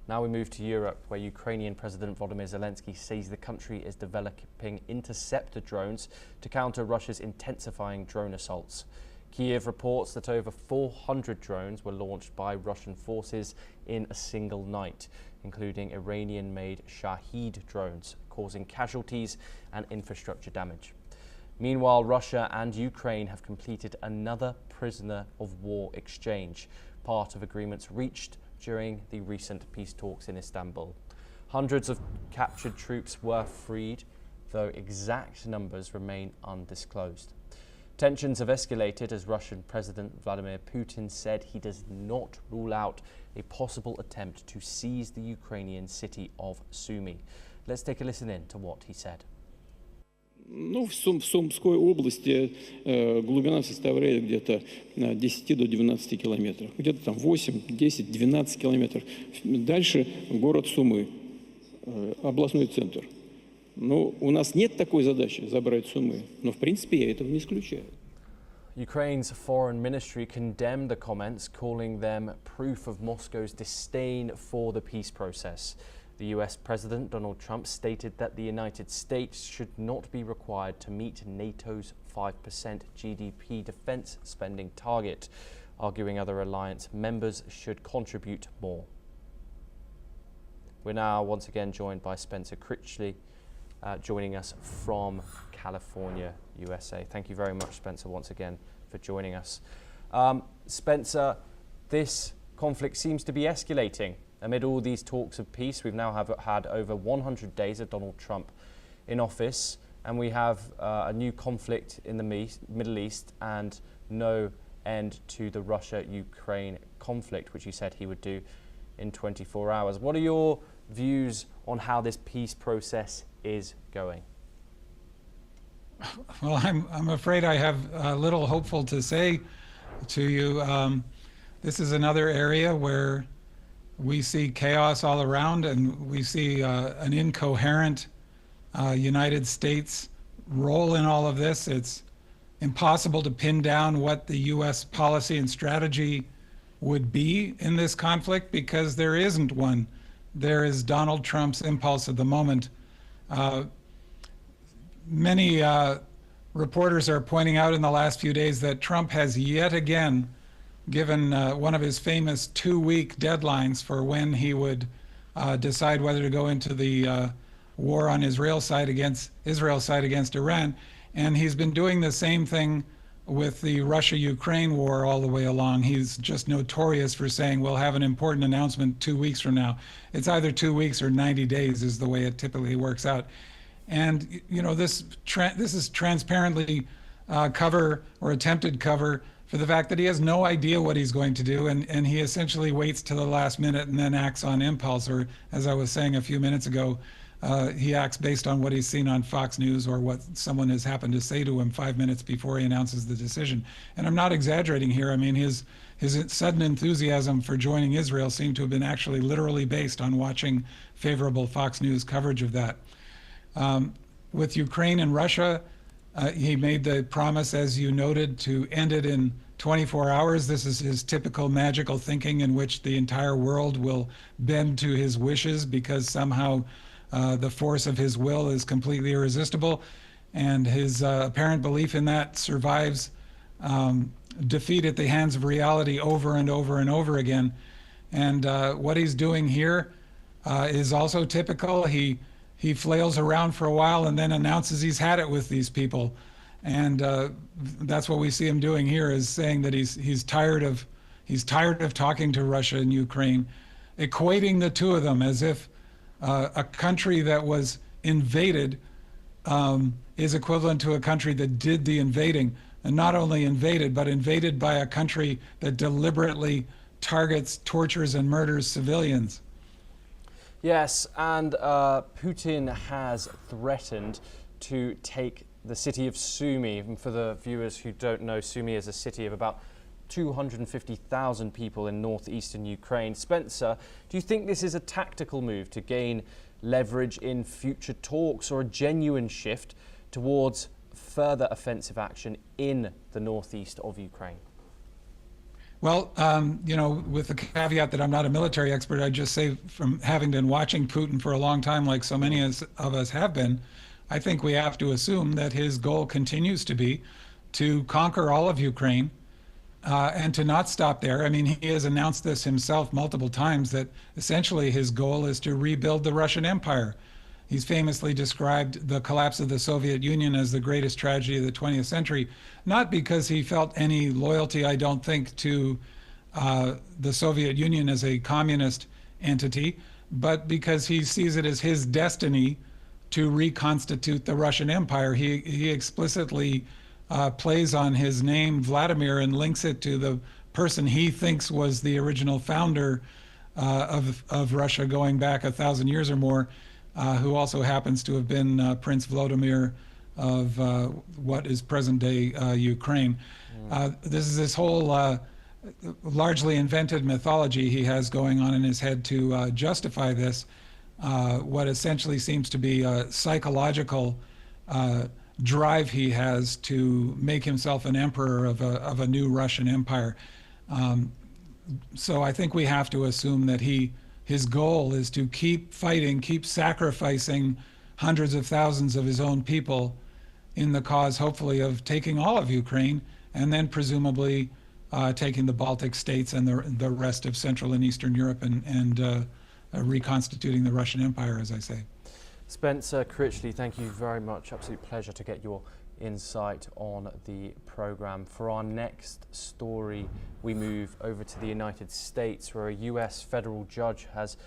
Now we move to Europe, where Ukrainian President Volodymyr Zelensky says the country is developing Interceptor drones to counter Russia's intensifying drone assaults. Kiev reports that over 400 drones were launched by Russian forces in a single night, including Iranian-made Shahed drones, causing casualties and infrastructure damage. Meanwhile, Russia and Ukraine have completed another prisoner of war exchange, part of agreements reached during the recent peace talks in Istanbul. Hundreds of captured troops were freed, though exact numbers remain undisclosed. Tensions have escalated as Russian President Vladimir Putin said he does not rule out a possible attempt to seize the Ukrainian city of Sumy. Let's take a listen in to what he said. Ну, в Сумской области глубина составляет где-то 10 до 12 километров. Где-то там 8, 10, 12 километров. Дальше город Сумы, областной центр. Ну, у нас нет такой задачи забрать Сумы, но в принципе я этого не исключаю. Ukraine's foreign ministry condemned the comments, calling them proof of Moscow's disdain for the peace process. The US President Donald Trump stated that the United States should not be required to meet NATO's 5% GDP defense spending target, arguing other alliance members should contribute more. We're now once again joined by Spencer Critchley, joining us from California, USA. Thank you very much, Spencer, once again for joining us. Spencer, this conflict seems to be escalating. Amid all these talks of peace, we've now had over 100 days of Donald Trump in office, and we have a new conflict in the Middle East and no end to the Russia-Ukraine conflict, which he said he would do in 24 hours. What are your views on how this peace process is going? Well, I'm afraid I have little hopeful to say to you. This is another area where we see chaos all around, and we see an incoherent United States role in all of this. It's impossible to pin down what the U.S. policy and strategy would be in this conflict because there isn't one. There is Donald Trump's impulse at the moment. Many reporters are pointing out in the last few days that Trump has yet again given one of his famous 2-week deadlines for when he would decide whether to go into the war on Israel's side against Iran. And he's been doing the same thing with the Russia-Ukraine war all the way along. He's just notorious for saying, we'll have an important announcement 2 weeks from now. It's either 2 weeks or 90 days is the way it typically works out. And, you know, this is transparently cover or attempted cover for the fact that he has no idea what he's going to do, and he essentially waits to the last minute and then acts on impulse, or as I was saying a few minutes ago, he acts based on what he's seen on Fox News or what someone has happened to say to him 5 minutes before he announces the decision. And I'm not exaggerating here. I mean, his sudden enthusiasm for joining Israel seemed to have been actually literally based on watching favorable Fox News coverage of that. With Ukraine and Russia, he made the promise, as you noted, to end it in 24 hours. This is his typical magical thinking in which the entire world will bend to his wishes because somehow the force of his will is completely irresistible. And his apparent belief in that survives defeat at the hands of reality over and over and over again. And what he's doing here is also typical. He flails around for a while and then announces he's had it with these people. And that's what we see him doing here, is saying that he's tired of talking to Russia and Ukraine, equating the two of them as if a country that was invaded is equivalent to a country that did the invading, and not only invaded, but invaded by a country that deliberately targets, tortures, and murders civilians. Yes, and Putin has threatened to take the city of Sumy. And for the viewers who don't know, Sumy is a city of about 250,000 people in northeastern Ukraine. Spencer, do you think this is a tactical move to gain leverage in future talks, or a genuine shift towards further offensive action in the northeast of Ukraine? Well, with the caveat that I'm not a military expert, I'd just say from having been watching Putin for a long time, like so many of us have been, I think we have to assume that his goal continues to be to conquer all of Ukraine and to not stop there. I mean, he has announced this himself multiple times that essentially his goal is to rebuild the Russian Empire. He's famously described the collapse of the Soviet Union as the greatest tragedy of the 20th century, not because he felt any loyalty, I don't think, to the Soviet Union as a communist entity, but because he sees it as his destiny to reconstitute the Russian Empire. He explicitly plays on his name, Vladimir, and links it to the person he thinks was the original founder of Russia going back 1,000 years or more, who also happens to have been Prince Vladimir of what is present-day Ukraine. This is this whole largely invented mythology he has going on in his head to justify this, what essentially seems to be a psychological drive he has to make himself an emperor of a new Russian empire. So I think we have to assume that his goal is to keep fighting, keep sacrificing hundreds of thousands of his own people in the cause, hopefully, of taking all of Ukraine and then presumably taking the Baltic states and the rest of Central and Eastern Europe and reconstituting the Russian Empire, as I say. Spencer Critchley, thank you very much. Absolute pleasure to get your insight on the programme. For our next story, we move over to the United States, where a US federal judge has